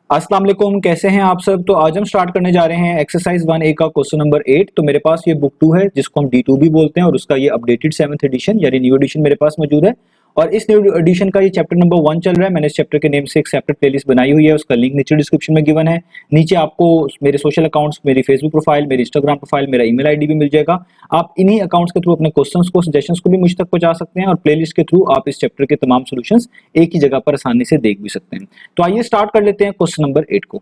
अस्सलाम वालेकुम, कैसे हैं आप सब। तो आज हम स्टार्ट करने जा रहे हैं एक्सरसाइज 1A का क्वेश्चन नंबर 8। तो मेरे पास ये बुक 2 है जिसको हम D2 भी बोलते हैं और उसका ये अपडेटेड 7th एडिशन यानी न्यू एडिशन मेरे पास मौजूद है। और इस न्यू एडिशन का ये चैप्टर नंबर 1 चल रहा है। मैंने इस चैप्टर के नेम से एक सेपरेट प्लेलिस्ट बनाई हुई है, उसका लिंक नीचे डिस्क्रिप्शन में गिवन है। नीचे आपको मेरे सोशल अकाउंट्स, मेरी फेसबुक प्रोफाइल, मेरी इंस्टाग्राम प्रोफाइल, मेरा ईमेल आईडी भी मिल जाएगा। आप इन्हीं अकाउंट्स के थ्रू अपने क्वेश्चंस को, सजेशंस को भी मुझ तक पहुंचा सकते हैं और प्लेलिस्ट के थ्रू आप इस चैप्टर के तमाम सॉल्यूशंस एक ही जगह पर आसानी से देख भी सकते हैं। तो आइए स्टार्ट कर लेते हैं क्वेश्चन नंबर 8 को।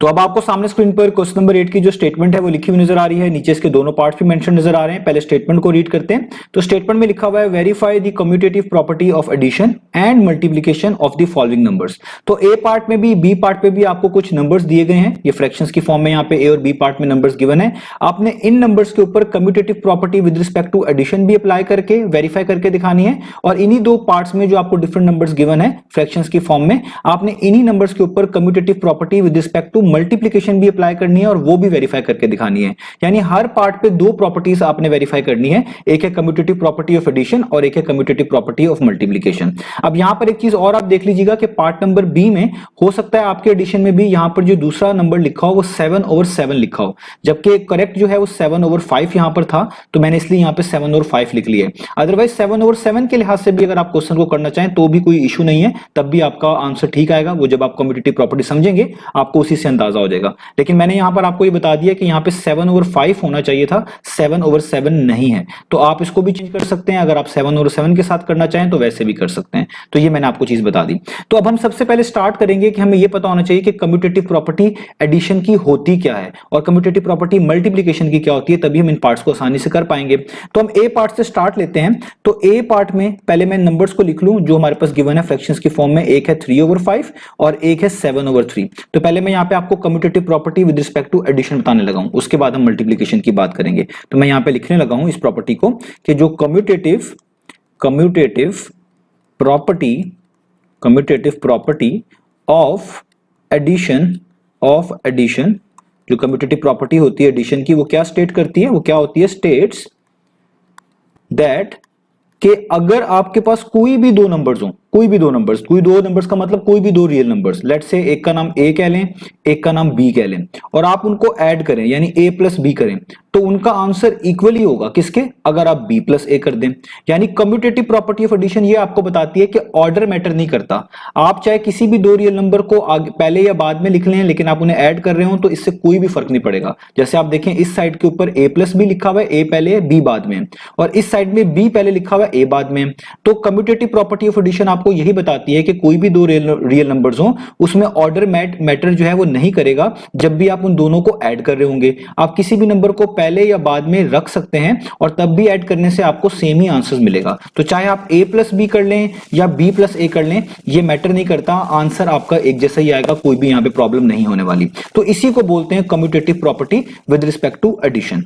तो अब आपको सामने स्क्रीन पर क्वेश्चन नंबर 8 की जो स्टेटमेंट है वो लिखी हुई नजर आ रही है। नीचे इसके दोनों पार्ट्स भी मेंशन नजर आ रहे हैं। पहले स्टेटमेंट को रीड करते हैं। तो स्टेटमेंट में लिखा हुआ है verify the commutative property of addition and multiplication of the following numbers. तो ए पार्ट में भी बी पार्ट में भी आपको कुछ नंबर्स दिए गए हैं। ये फ्रैक्शंस की फॉर्म में यहाँ पे ए और बी पार्ट में नंबर्स गिवन है। आपने इन नंबर्स के ऊपर commutative property with respect to addition भी अप्लाई करके वेरीफाई करके दिखानी है। और इन्हीं दो पार्ट्स में जो आपको डिफरेंट नंबर्स गिवन है फ्रैक्शंस की फॉर्म में, आपने इन्हीं नंबर्स के ऊपर commutative property with respect to multiplication भी अप्लाई करनी है और वो भी वेरीफाई करके दिखानी है। यानी हर पार्ट पे दो प्रॉपर्टीज आपने वेरीफाई करनी है। एक है कम्यूटेटिव प्रॉपर्टी ऑफ एडिशन और एक है कम्यूटेटिव प्रॉपर्टी ऑफ मल्टीप्लिकेशन। अब यहां पर एक चीज और आप देख लीजिएगा कि पार्ट नंबर बी में हो सकता है आपके एडिशन में भी यहां पर जो दूसरा नंबर लिखा हो वो 7/7 लिखा हो, जबकि करेक्ट जो है वो 7/5 यहां पर था। तो मैंने इसलिए यहां पे 7/5 लिख लिया है। अदरवाइज 7/7 के लिहाज से भी अगर आप क्वेश्चन को करना चाहें तो भी कोई इशू नहीं है, तब भी आपका आंसर ठीक आएगा। वो जब आप कम्यूटेटिव प्रॉपर्टी समझेंगे आपको उसी से अंदाजा हो जाएगा। लेकिन मैंने यहां पर आपको ये बता दिया कि यहां पे 7/5 होना चाहिए था, 7/7 नहीं है। तो आप इसको भी चेंज कर सकते हैं। अगर आप 7/7 के साथ करना चाहें तो वैसे भी कर सकते हैं। तो ये मैंने आपको चीज बता दी। तो अब हम सबसे पहले स्टार्ट करेंगे कि हमें ये पता होना चाहिए कि कम्यूटेटिव प्रॉपर्टी एडिशन की होती क्या है और कम्यूटेटिव प्रॉपर्टी मल्टीप्लिकेशन की क्या होती है, तभी हम इन पार्ट्स को आसानी से कर पाएंगे। तो हम ए पार्ट से स्टार्ट लेते हैं। तो ए पार्ट में पहले मैं नंबर्स को लिख लूं जो हमारे पास गिवन है फ्रैक्शंस की फॉर्म में। एक है 3/5 और एक है 7/3। तो पहले मैं यहां पे आपको commutative property with respect to addition बताने लगा हूं, उसके बाद हम मल्टीप्लिकेशन की बात करेंगे। तो मैं यहां पे लिखने लगा हूं इस प्रॉपर्टी को कि जो कम्यूटेटिव प्रॉपर्टी ऑफ एडिशन जो कम्यूटेटिव प्रॉपर्टी होती है एडिशन की, वो क्या स्टेट करती है, वो क्या होती है, स्टेट्स दैट कि अगर आपके पास कोई भी दो नंबर्स हो, कोई दो नंबर्स का मतलब कोई भी दो रियल नंबर्स, लेट्स से एक का नाम ए कह लें, एक का नाम बी कह लें, और आप उनको ऐड करें यानी ए प्लस बी करें, तो उनका आंसर इक्वली होगा किसके, अगर आप बी प्लस ए कर दें। यानी कम्यूटेटिव प्रॉपर्टी ऑफ एडिशन ये आपको बताती है कि ऑर्डर मैटर नहीं करता। आप चाहे किसी भी दो रियल नंबर को आगे पहले या बाद में लिख लें, लेकिन आप उन्हें ऐड कर रहे हो तो इससे कोई भी फर्क नहीं पड़ेगा। जैसे आप देखें इस साइड के ऊपर ए प्लस बी लिखा हुआ है, ए पहले है बी बाद में, और इस साइड में बी पहले लिखा हुआ है ए बाद में। तो कम्यूटेटिव प्रॉपर्टी ऑफ एडिशन आपको यही बताती है कि कोई भी दो रियल नंबर्स हो उसमें ऑर्डर मैटर जो है वो नहीं करेगा जब भी आप उन दोनों को ऐड कर रहे होंगे। आप किसी भी नंबर को पहले या बाद में रख सकते हैं और तब भी ऐड करने से आपको सेम ही आंसर मिलेगा। तो चाहे आप a प्लस बी कर लें या b प्लस ए कर लें, ये मैटर नहीं करता, आंसर आपका एक जैसा ही आएगा, कोई भी यहां पे प्रॉब्लम नहीं होने वाली। तो इसी को बोलते हैं commutative property with respect to addition.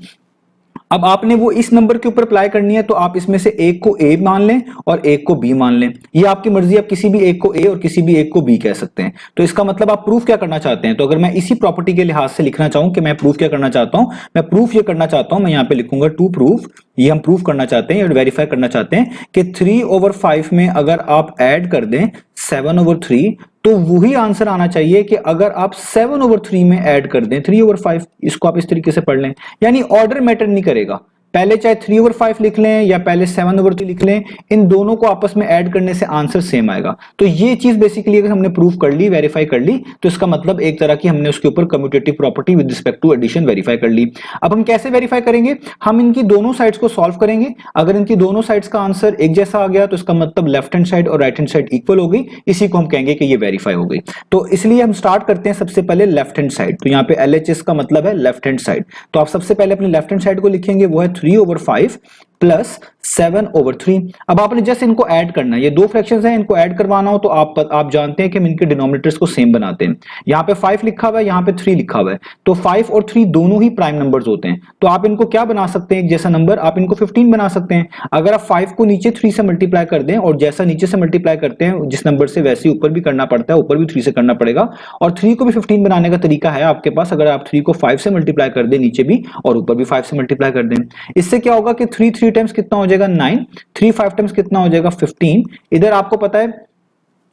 अब आपने वो इस नंबर के ऊपर अप्लाई करनी है, तो आप इसमें से एक को ए मान लें और एक को बी मान लें। ये आपकी मर्जी, आप किसी भी एक को ए और किसी भी एक को बी कह सकते हैं। तो इसका मतलब आप प्रूफ क्या करना चाहते हैं। तो अगर मैं इसी प्रॉपर्टी के लिहाज से लिखना चाहूं कि मैं प्रूफ क्या करना चाहता हूं, मैं प्रूफ ये करना चाहता हूं, मैं यहां पे लिखूंगा टू प्रूफ। ये हम प्रूफ करना चाहते हैं और वेरीफाई करना चाहते हैं कि 3/5 में अगर आप ऐड कर दें 7/3 तो वही आंसर आना चाहिए कि अगर आप 7/3 में ऐड कर दें 3/5। इसको आप इस तरीके से पढ़ लें, यानी ऑर्डर मैटर नहीं करेगा। पहले चाहे 3/5 लिख लें या पहले 7/3 लिख लें, इन दोनों को आपस में ऐड करने से आंसर सेम आएगा। तो ये चीज बेसिकली अगर हमने प्रूफ कर ली, वेरीफाई कर ली, तो इसका मतलब एक तरह की हमने उसके ऊपर commutative property with respect to addition verify कर ली। अब हम कैसे वेरीफाई करेंगे, हम इनकी दोनों साइड्स को सॉल्व करेंगे। अगर इनकी दोनों साइड्स का आंसर एक जैसा आ गया तो इसका मतलब लेफ्ट हैंड साइड और राइट हैंड साइड इक्वल हो गई, इसी को हम कहेंगे कि ये वेरीफाई हो गई। तो इसलिए हम स्टार्ट करते हैं सबसे पहले लेफ्ट हैंड साइड। तो यहाँ पे LHS का मतलब है लेफ्ट हैंड साइड। तो आप सबसे पहले अपने लेफ्ट हैंड साइड को लिखेंगे, वो है 3/5 प्लस 7/3। अब आपने जस्ट इनको ऐड करना है, ये दो फ्रैक्शंस हैं, इनको ऐड करवाना हो तो आप जानते हैं कि हम इनके डिनोमिनेटर्स को सेम बनाते हैं। यहाँ पे 5 लिखा हुआ है, यहाँ पे 3 लिखा हुआ है, तो 5 और 3 दोनों ही प्राइम नंबर्स होते हैं। तो आप इनको क्या बना सकते हैं, एक जैसा नंबर, आप इनको 15 बना सकते हैं। अगर आप 5 को नीचे 3 से मल्टीप्लाई कर दें, और जैसा नीचे से मल्टीप्लाई करते हैं जिस नंबर से, वैसे ऊपर भी करना पड़ता है, ऊपर भी 3 से करना पड़ेगा। और 3 को भी 15 बनाने का तरीका है आपके पास, अगर आप 3 को 5 से मल्टीप्लाई कर दें नीचे भी और ऊपर भी 5 से मल्टीप्लाई कर दें। इससे क्या होगा कि 3 टाइम्स कितना हो जाएगा 9, 3 5 टाइम्स कितना हो जाएगा 15। इधर आपको पता है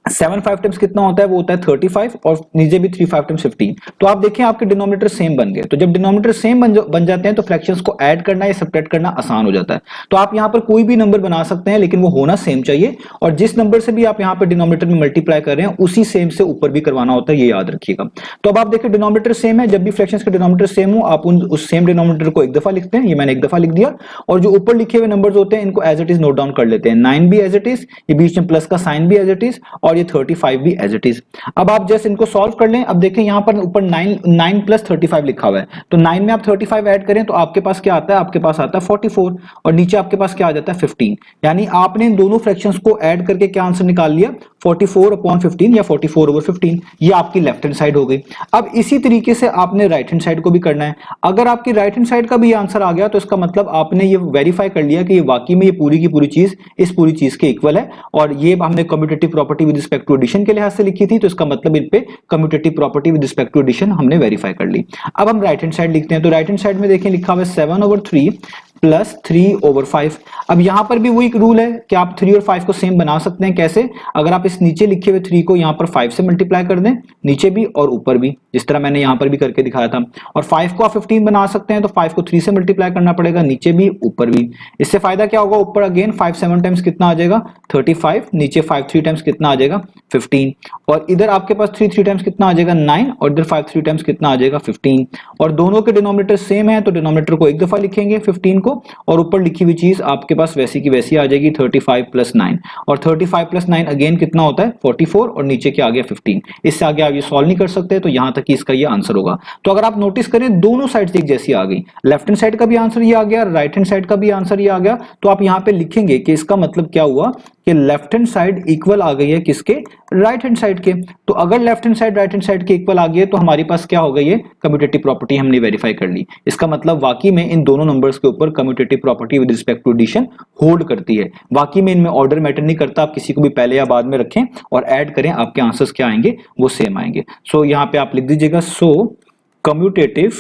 7 5 टाइम्स कितना होता है, वो होता है 35 और नीचे भी 3 5 टाइम्स 15। तो आप देखें आपके डिनोमिनेटर सेम बन गए। तो जब डिनोमिनेटर सेम बन जाते हैं तो फ्रैक्शंस को ऐड करना या सब्ट्रैक्ट करना आसान हो जाता है। तो आप यहां पर कोई भी नंबर बना सकते हैं, लेकिन वो होना सेम चाहिए, और जिस नंबर से भी आप यहां पर डिनोमिनेटर में मल्टीप्लाई कर रहे हैं उसी सेम से ऊपर भी करवाना होता है, ये याद रखिएगा। तो अब आप देखिए डिनोमिनेटर सेम है, जब भी फ्रैक्शंस के डिनोमिनेटर सेम हो आप उस सेम डिनोमिनेटर को एक दफा लिखते हैं, ये मैंने एक दफा लिख दिया, और जो ऊपर लिखे हुए नंबर्स होते हैं इनको as it is note down कर लेते हैं। 9 भी एज इट इज, ये बीच में प्लस का साइन भी एज इट इज, और ये 35 भी एज इट इज। अब आप जस्ट इनको सॉल्व कर लें। अब देखें यहां पर ऊपर 9 प्लस 35 लिखा हुआ है, तो 9 में आप 35 ऐड करें तो आपके पास क्या आता है, आपके पास आता है 44, और नीचे आपके पास क्या आ जाता है 15। यानी आपने इन दोनों फ्रैक्शंस को ऐड करके क्या आंसर निकाल लिया, 44/15 या 44/15। ये आपकी लेफ्ट हैंड साइड हो गई। अब इसी तरीके से आपने राइट हैंड साइड को भी करना है। अगर आपकी राइट हैंड साइड का भी आंसर आ गया तो इसका मतलब आपने ये वेरीफाई कर लिया कि ये वाकई में ये पूरी की पूरी चीज इस पूरी चीज के इक्वल है, और ये हमने commutative property with respect to addition के लिहाज से लिखी थी, तो इसका मतलब इन पे commutative property with respect to addition हमने वेरीफाई कर ली। अब हम राइट हैंड साइड लिखते हैं। तो राइट हैंड साइड में देखें लिखा हुआ है 7/3 प्लस 3/5। अब यहां पर भी वही रूल है कि आप 3 और 5 को सेम बना सकते हैं। कैसे, अगर आप इस नीचे लिखे हुए 3 को यहां पर 5 से मल्टीप्लाई कर दें, नीचे भी और ऊपर भी, जिस तरह मैंने यहां पर भी करके दिखाया था, और 5 को आप 15 बना सकते हैं, तो 5 को 3 से मल्टीप्लाई करना पड़ेगा, नीचे भी ऊपर भी। इससे फायदा क्या होगा, ऊपर अगेन 5 7 टाइम्स कितना आ जाएगा 35, नीचे 5 3 टाइम्स कितना आ जाएगा 15, और इधर आपके पास 3 3 टाइम्स कितना आ जाएगा 9, और इधर 5 3 टाइम्स कितना आ जाएगा 15। और दोनों के डिनोमिनेटर सेम है, तो डिनोमिनेटर को एक दफा लिखेंगे 15 को, और ऊपर लिखी हुई चीज आपके पास वैसी की वैसी आ जाएगी 35 + 9, और 35 + 9 अगेन कितना होता है 44, और नीचे क्या आ गया 15। इससे आगे आप ये सॉल्व नहीं कर सकते, तो यहां तक इसका ये आंसर होगा। तो अगर आप नोटिस करें दोनों साइड एक जैसी आ गई, लेफ्ट हैंड साइड का भी आंसर ये आ गया, राइट हैंड साइड का भी आंसर ये आ गया, तो आप यहां पे लिखेंगे कि इसका मतलब क्या हुआ कि लेफ्ट हैंड साइड इक्वल आ गई है किसके, राइट हैंड साइड के। तो अगर left hand side right hand side के इक्वल आ गई है तो हमारे पास क्या हो गई है, कम्यूटेटिव प्रॉपर्टी हमने वेरीफाई कर ली। इसका मतलब वाकई में इन दोनों नंबर्स के ऊपर commutative property with respect to addition hold करती है। वाकई में इनमें ऑर्डर मैटर नहीं करता, आप किसी को भी पहले या बाद में रखें और ऐड करें, आपके आंसर्स क्या आएंगे वो सेम आएंगे। सो यहां पे आप लिख दीजिएगा, सो कम्यूटेटिव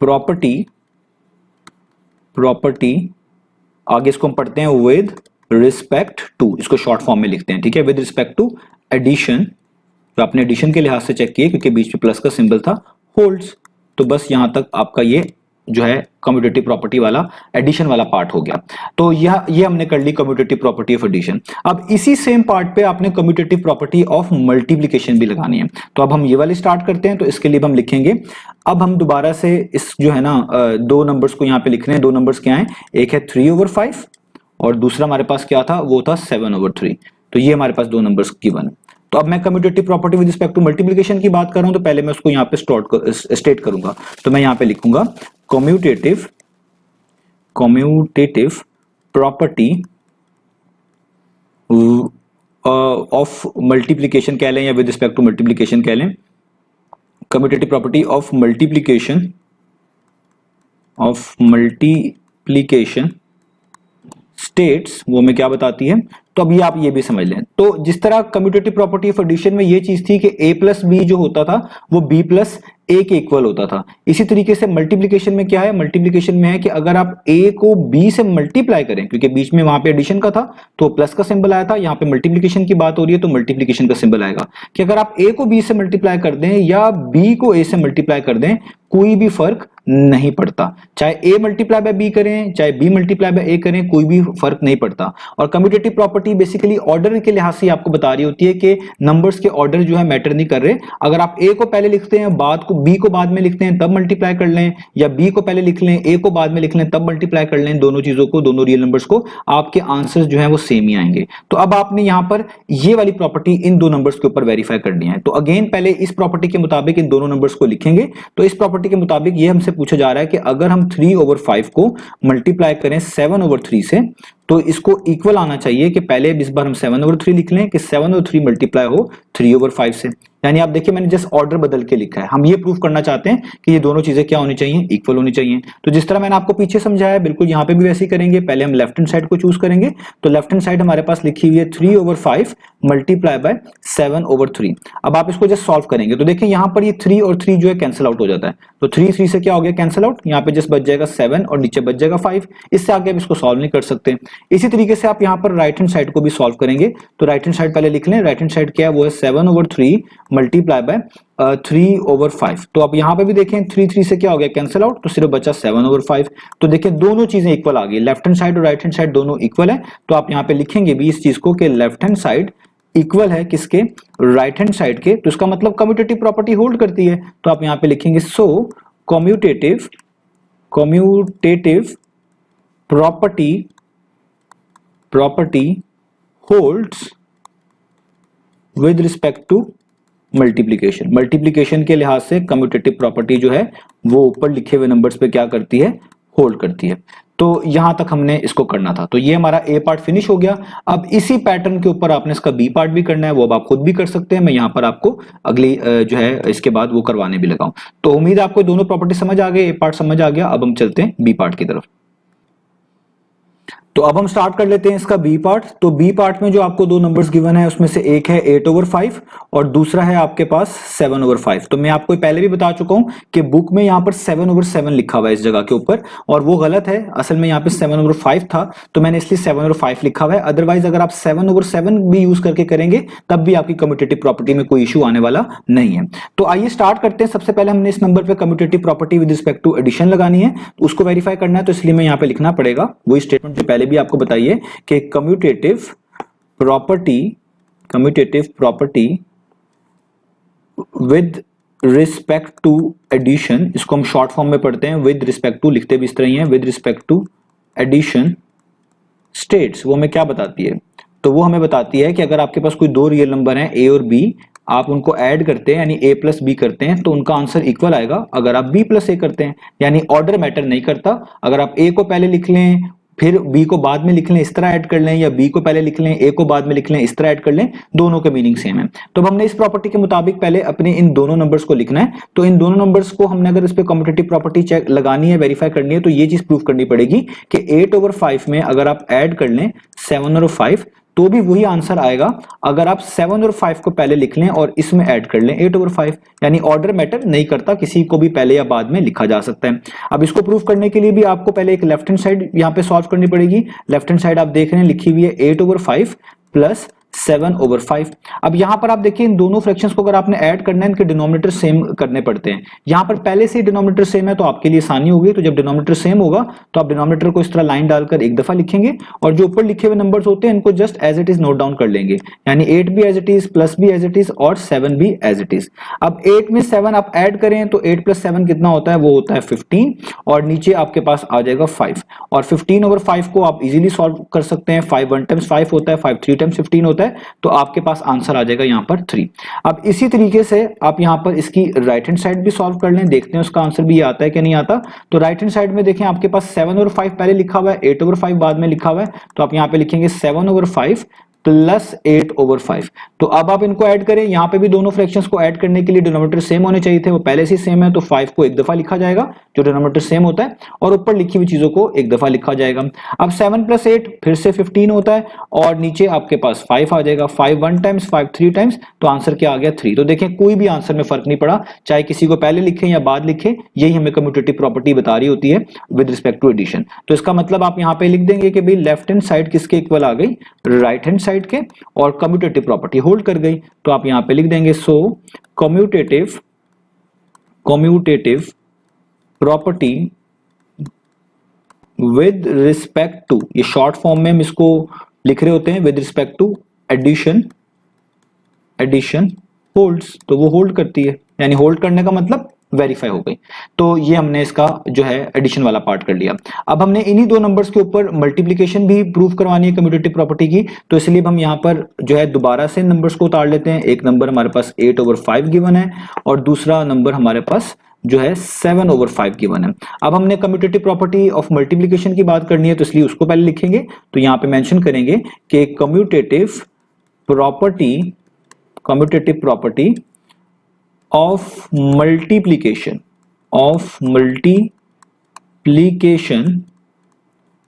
प्रॉपर्टी आगे इसको हम पढ़ते हैं विद रिस्पेक्ट टू, इसको शॉर्ट फॉर्म में लिखते हैं, ठीक है, विद रिस्पेक्ट टू एडिशन, तो आपने एडिशन के लिहाज से चेक किए क्योंकि बीच में प्लस का सिंबल था, होल्ड्स। तो बस यहां तक आपका ये जो है कम्यूटेटिव प्रॉपर्टी वाला एडिशन वाला पार्ट हो गया। तो ये हमने कर ली कम्यूटेटिव प्रॉपर्टी ऑफ एडिशन। अब इसी सेम पार्ट पे आपने कम्यूटेटिव प्रॉपर्टी ऑफ मल्टीप्लिकेशन भी लगानी है। तो अब हम ये वाली स्टार्ट करते हैं। तो इसके लिए हम लिखेंगे, अब हम दोबारा से इस जो है ना दो नंबर्स को यहां पे लिख रहे हैं। दो नंबर्स क्या है, एक है 3/5 और दूसरा हमारे पास क्या था, वो था 7/3। तो ये हमारे पास दो नंबर्स गिवन। तो अब मैं commutative property with respect to multiplication की बात कर रहा हूं, तो पहले मैं उसको यहां पे स्टेट करूंगा। तो मैं यहां पे लिखूंगा कम्यूटेटिव प्रॉपर्टी ऑफ मल्टीप्लिकेशन कह लें या विद रिस्पेक्ट टू मल्टीप्लिकेशन कह लें, commutative property of multiplication states, वो हमें क्या बताती है। तो अब ये आप ये भी समझ लें। तो जिस तरह कम्यूटेटिव प्रॉपर्टी ऑफ एडिशन में ये चीज थी कि a + b जो होता था वो b + a के इक्वल होता था, इसी तरीके से मल्टीप्लिकेशन में क्या है, मल्टीप्लिकेशन में है कि अगर आप a को b से मल्टीप्लाई करें, क्योंकि बीच में वहां पे एडिशन का था तो प्लस का सिंबल आया था, यहाँ पे मल्टीप्लिकेशन की बात हो रही है तो मल्टीप्लिकेशन का सिंबल आएगा, कि अगर आप a को b से मल्टीप्लाई कर दें या b को a से मल्टीप्लाई कर दें, कोई भी फर्क नहीं पड़ता। चाहे a मल्टीप्लाई बाय b करें, चाहे b मल्टीप्लाई बाय a करें, कोई भी फर्क नहीं पड़ता। और कम्यूटेटिव प्रॉपर्टी बेसिकली ऑर्डर के लिहाज से आपको बता रही होती है कि नंबर्स के ऑर्डर जो है मैटर नहीं कर रहे। अगर आप a को पहले लिखते हैं, b को बाद में लिखते हैं, तब मल्टीप्लाई कर लें, या b को पहले लिख लें, a को बाद में लिख लें, तब मल्टीप्लाई कर लें, दोनों चीजों को, दोनों रियल नंबर्स को, आपके आंसर्स जो है वो सेम ही आएंगे। तो अब आपने यहां पर ये वाली प्रॉपर्टी इन दो नंबर्स के ऊपर वेरीफाई करनी है। तो अगेन पहले इस प्रॉपर्टी के मुताबिक इन दोनों नंबर्स को लिखेंगे। तो इस प्रॉपर्टी के मुताबिक ये हमसे पूछा जा रहा है कि अगर हम 3/5 को मल्टीप्लाई करें 7/3 से, तो इसको इक्वल आना चाहिए कि पहले इस बार हम 7/3 लिख लें कि 7/3 मल्टीप्लाई हो 3/5 से। यानी आप देखिए मैंने जस्ट ऑर्डर बदल के लिखा है। हम ये प्रूफ करना चाहते हैं कि ये दोनों चीजें क्या होनी चाहिए, इक्वल होनी चाहिए। तो जिस तरह मैंने आपको पीछे समझाया बिल्कुल यहां पे भी वैसे ही करेंगे। पहले हम लेफ्ट हैंड साइड को चूज करेंगे। तो लेफ्ट हैंड साइड हमारे पास लिखी हुई है 3/5 मल्टीप्लाई बाय 7/3। अब आप इसको जस्ट सॉल्व करेंगे तो देखिए यहां पर ये 3 और 3 जो है कैंसिल आउट हो जाता है। तो 3 3 से क्या हो गया कैंसिल आउट, यहाँ पे जस्ट बच जाएगा 7 और नीचे बच जाएगा 5। इससे आगे आप इसको सॉल्व नहीं कर सकते। इसी तरीके से आप यहाँ पर राइट हैंड साइड को भी सॉल्व करेंगे। तो राइट हैंड साइड पहले लिख लें। राइट हैंड साइड क्या है, वो है 7/3 मल्टीप्लाई बाय 3/5। तो अब यहाँ पे भी देखें 3 से क्या हो गया, कैंसिल आउट, तो सिर्फ बचा 7/5। तो देखिए दोनों चीजें इक्वल आ गई, लेफ्ट हैंड साइड और राइट हैंड साइड दोनों इक्वल है। तो आप यहाँ पे लिखेंगे भी इस चीज को कि लेफ्ट हैंड साइड इक्वल है किसके, राइट हैंड साइड के। तो इसका मतलब कम्यूटेटिव प्रॉपर्टी होल्ड करती है। तो आप यहाँ पे लिखेंगे so commutative property holds with respect to multiplication के लिहाज से कम्यूटेटिव प्रॉपर्टी जो है वो ऊपर लिखे हुए नंबर्स पे क्या करती है, होल्ड करती है। तो यहां तक हमने इसको करना था। तो ये हमारा ए पार्ट फिनिश हो गया। अब इसी पैटर्न के ऊपर आपने इसका बी पार्ट भी करना है, वो अब आप खुद भी कर सकते हैं। मैं यहां पर आपको अगली जो है इसके बाद वो करवाने भी लगाऊं। तो उम्मीद है आपको दोनों प्रॉपर्टी समझ आ गई, ए पार्ट समझ आ गया। अब हम चलते हैं बी पार्ट की तरफ। तो अब हम स्टार्ट कर लेते हैं इसका बी पार्ट। तो बी पार्ट में जो आपको दो नंबर्स गिवन है उसमें से एक है 8/5 और दूसरा है आपके पास 7/5। तो मैं आपको पहले भी बता चुका हूं कि बुक में यहां पर 7/7 लिखा हुआ है इस जगह के ऊपर, और वो गलत है। असल में यहां पे 7/5 था, तो मैंने इसलिए 7/5 लिखा हुआ है। अदरवाइज अगर आप 7/7 भी यूज करके करेंगे तब भी आपकी कम्यूटेटिव प्रॉपर्टी में कोई इशू आने वाला नहीं है। तो आइए स्टार्ट करते हैं। सबसे पहले हमने इस नंबर पे commutative property with respect to addition लगानी है, तो उसको वेरीफाई करना है। तो इसलिए मैं यहां पे लिखना पड़ेगा वही स्टेटमेंट जो पहले भी आपको बताइए कि commutative property with respect to addition, इसको हम शॉर्ट फॉर्म में पढ़ते हैं, विद रिस्पेक्ट टू लिखते भी इस तरह ही है, with respect to addition states. वो हमें क्या बताती है, तो वो हमें बताती है कि अगर आपके पास कोई दो रियल नंबर हैं ए और बी, आप उनको ऐड करते हैं यानी a प्लस बी करते हैं तो उनका आंसर इक्वल आएगा। अगर आप b प्लस ए करते हैं, यानी ऑर्डर मैटर नहीं करता, अगर आप a को पहले लिख लें फिर b को बाद में लिख लें इस तरह ऐड कर लें, या b को पहले लिख लें a को बाद में लिख लें इस तरह ऐड कर लें, दोनों के मीनिंग सेम है। तो अब हमने इस प्रॉपर्टी के मुताबिक पहले अपने इन दोनों नंबर्स को लिखना है। तो इन दोनों नंबर्स को हमने अगर इस पे कम्यूटेटिव प्रॉपर्टी चेक लगानी है, वेरीफाई करनी है, तो ये चीज प्रूव करनी पड़ेगी कि 8/5 में अगर आप ऐड कर लें 7/5 तो भी वही आंसर आएगा अगर आप 7/5 को पहले लिख लें और इसमें ऐड कर लें 8/5। यानी ऑर्डर मैटर नहीं करता, किसी को भी पहले या बाद में लिखा जा सकता है। अब इसको प्रूव करने के लिए भी आपको पहले एक लेफ्ट हैंड साइड यहां पे सॉल्व करनी पड़ेगी। लेफ्ट हैंड साइड आप देख रहे हैं लिखी हुई है 8/5 प्लस 7/5। अब यहां पर आप देखिए इन दोनों फ्रैक्शंस को अगर आपने ऐड करना है, इनके डिनोमिनेटर सेम करने पड़ते हैं। यहां पर पहले से ही डिनोमिनेटर सेम है तो आपके लिए आसानी होगी। तो जब डिनोमिनेटर सेम होगा तो आप डिनोमिनेटर को इस तरह लाइन डालकर एक दफा लिखेंगे और जो ऊपर लिखे हुए नंबर्स होते हैं इनको just as it is note down कर लेंगे। यानी 8 भी एज इट इज, प्लस भी एज इट इज और 7 भी एज इट इज। अब 8 में 7 आप ऐड करें तो 8 प्लस 7 कितना होता है, वो होता है 15 और नीचे आपके पास आ जाएगा 5। और 15/5 को आप इजीली सॉल्व कर सकते हैं। 5 1 टाइम्स 5 होता है, 5 3 टाइम्स 15 होता है, तो आपके पास आंसर आ जाएगा यहाँ पर 3। अब इसी तरीके से आप यहाँ पर इसकी राइट हैंड साइड भी सॉल्व कर लें, देखते हैं उसका आंसर भी ये आता है कि नहीं आता। तो राइट हैंड साइड में देखें आपके पास 7/5 पहले लिखा हुआ है, 8/5 बाद में लिखा हुआ है, तो आप यहाँ पे लिखेंगे 7/5 प्लस 8/5। तो अब आप इनको ऐड करें, यहाँ पे भी दोनों फ्रैक्शंस को ऐड करने के लिए डिनोमिनेटर सेम होने चाहिए थे, वो पहले से सेम है, तो 5 को एक दफा लिखा जाएगा जो डिनोमिनेटर सेम होता है, और ऊपर लिखी हुई चीजों को एक दफा लिखा जाएगा। अब 7 प्लस 8 फिर से 15 होता है और नीचे आपके पास 5 आ जाएगा। 5 1 टाइम्स 5 3 टाइम्स, तो आंसर क्या आ गया 3। तो देखें कोई भी आंसर में फर्क नहीं पड़ा, चाहे किसी को पहले लिखें या बाद लिखें, यही हमें कम्यूटेटिव प्रॉपर्टी बता रही होती है विद रिस्पेक्ट टू एडिशन। तो इसका मतलब आप यहाँ पे लिख देंगे कि भाई लेफ्ट हैंड साइड किसके इक्वल आ गई, राइट हैंड साइड के, और कम्यूटेटिव प्रॉपर्टी होल्ड कर गई। तो आप यहां पे लिख देंगे so commutative property with respect to, ये शॉर्ट फॉर्म में हम इसको लिख रहे होते हैं, with respect to addition holds, तो वो होल्ड करती है। यानी होल्ड करने का मतलब वेरीफाई हो गई। तो ये हमने इसका जो है एडिशन वाला पार्ट कर लिया। अब हमने इन्हीं दो नंबर्स के ऊपर मल्टीप्लिकेशन भी प्रूव करवानी है कम्यूटेटिव प्रॉपर्टी की, तो इसलिए हम यहाँ पर जो है दोबारा से नंबर्स को उतार लेते हैं। एक नंबर हमारे पास 8/5 गिवन है और दूसरा नंबर हमारे पास जो है 7/5 गिवन है। अब हमने कम्यूटेटिव प्रॉपर्टी ऑफ मल्टीप्लिकेशन की बात करनी है, तो इसलिए उसको पहले लिखेंगे। तो यहाँ पे मेंशन करेंगे कि commutative property of multiplication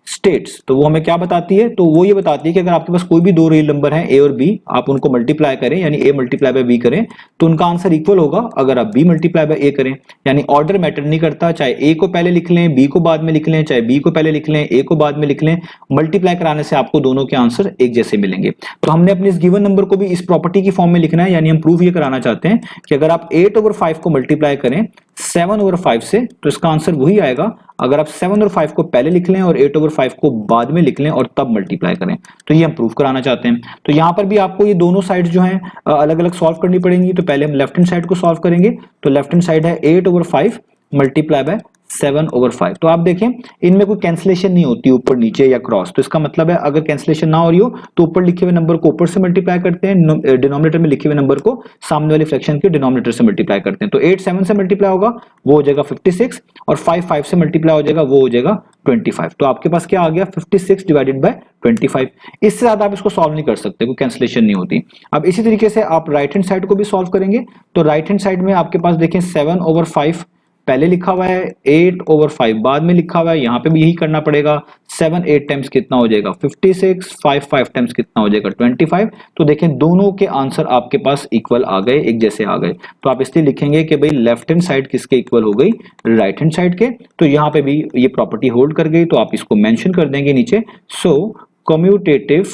states, तो वो हमें क्या बताती है, तो वो ये बताती है कि अगर आपके पास कोई भी दो रियल नंबर हैं ए और बी, आप उनको मल्टीप्लाई करें यानी ए मल्टीप्लाई बाय बी करें तो उनका आंसर इक्वल होगा अगर आप बी मल्टीप्लाई बाय ए करें। यानी ऑर्डर मैटर नहीं करता, चाहे ए को पहले लिख लें बी को बाद में लिख लें, चाहे बी को पहले लिख लें ए को बाद में लिख लें, मल्टीप्लाई कराने से आपको दोनों के आंसर एक जैसे मिलेंगे। तो हमने अपने इस गिवन नंबर को भी इस प्रॉपर्टी की फॉर्म में लिखना है, यानी हम प्रूफ ये कराना चाहते हैं कि अगर आप 8/5 को मल्टीप्लाई करें 7/5 से तो इसका आंसर वही आएगा अगर आप 7/5 को पहले लिख लें और 8/5 को बाद में लिख लें और तब मल्टीप्लाई करें। तो ये हम प्रूफ कराना चाहते हैं। तो यहां पर भी आपको ये दोनों साइड्स जो हैं अलग अलग सॉल्व करनी पड़ेंगी। तो पहले हम लेफ्ट हैंड साइड को सॉल्व करेंगे, तो लेफ्ट हैंड साइड है 8/5 मल्टीप्लाई बाय 7/5। तो आप देखें इनमें कोई कैंसिलेशन नहीं होती ऊपर नीचे या क्रॉस, तो इसका मतलब है अगर कैंसिलेशन ना हो रही हो तो ऊपर लिखे हुए नंबर को ऊपर से मल्टीप्लाई करते हैं, डिनोमिनेटर में लिखे हुए नंबर को सामने वाले फ्रैक्शन के डिनोमिनेटर से मल्टीप्लाई करते हैं। तो 8 7 से मल्टीप्लाई होगा वो हो जाएगा 56 और 5 5 से मल्टीप्लाई हो जाएगा वो हो जाएगा 25। तो आपके पास क्या आ गया 56 डिवाइडेड बाय 25। इससे ज्यादा आप इसको सॉल्व नहीं कर सकते, कोई कैंसिलेशन नहीं होती। अब इसी तरीके से आप राइट हैंड साइड को भी सॉल्व करेंगे, तो राइट हैंड साइड में आपके पास देखें 7/5 पहले लिखा हुआ है, 8/5 बाद में लिखा हुआ है, यहां पे भी यही करना पड़ेगा। 7 8 टाइम्स कितना हो जाएगा 56, 5 5 टाइम्स कितना हो जाएगा 25। तो देखें दोनों के आंसर आपके पास इक्वल आ गए, एक जैसे आ गए। तो आप इसलिए लिखेंगे कि भाई लेफ्ट हैंड साइड किसके इक्वल हो गई, राइट हैंड साइड के। तो यहां पे भी ये प्रॉपर्टी होल्ड कर गई, तो आप इसको मेंशन कर देंगे नीचे। So commutative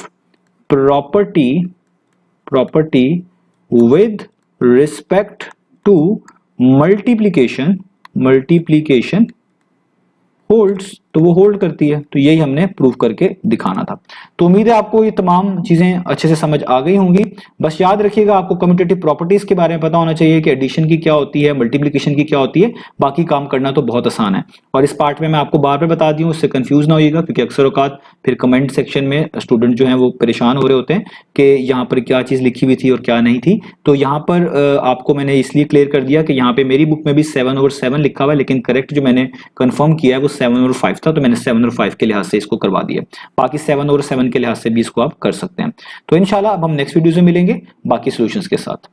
property with respect to multiplication holds, तो वो होल्ड करती है। तो यही हमने प्रूव करके दिखाना था। तो उम्मीद है आपको ये तमाम चीजें अच्छे से समझ आ गई होंगी। बस याद रखिएगा आपको कम्यूटेटिव प्रॉपर्टीज के बारे में पता होना चाहिए कि एडिशन की क्या होती है, मल्टीप्लिकेशन की क्या होती है, बाकी काम करना तो बहुत आसान है। और इस पार्ट में मैं आपको बार बार बता दी हूँ, उससे कंफ्यूज ना होइएगा, क्योंकि अक्सर औकात फिर कमेंट सेक्शन में स्टूडेंट जो है वो परेशान हो रहे होते हैं कि यहाँ पर क्या चीज लिखी हुई थी और क्या नहीं थी। तो यहाँ पर आपको मैंने इसलिए क्लियर कर दिया कि यहाँ पे मेरी बुक में भी 7/7 लिखा हुआ है, लेकिन करेक्ट जो मैंने कंफर्म किया है वो 7/5 था, तो मैंने 7/5 के लिहाज से इसको करवा दिया। बाकी 7/7 के लिहाज से भी इसको आप कर सकते हैं। तो इंशाल्लाह अब हम नेक्स्ट वीडियो में मिलेंगे बाकी सॉल्यूशंस के साथ।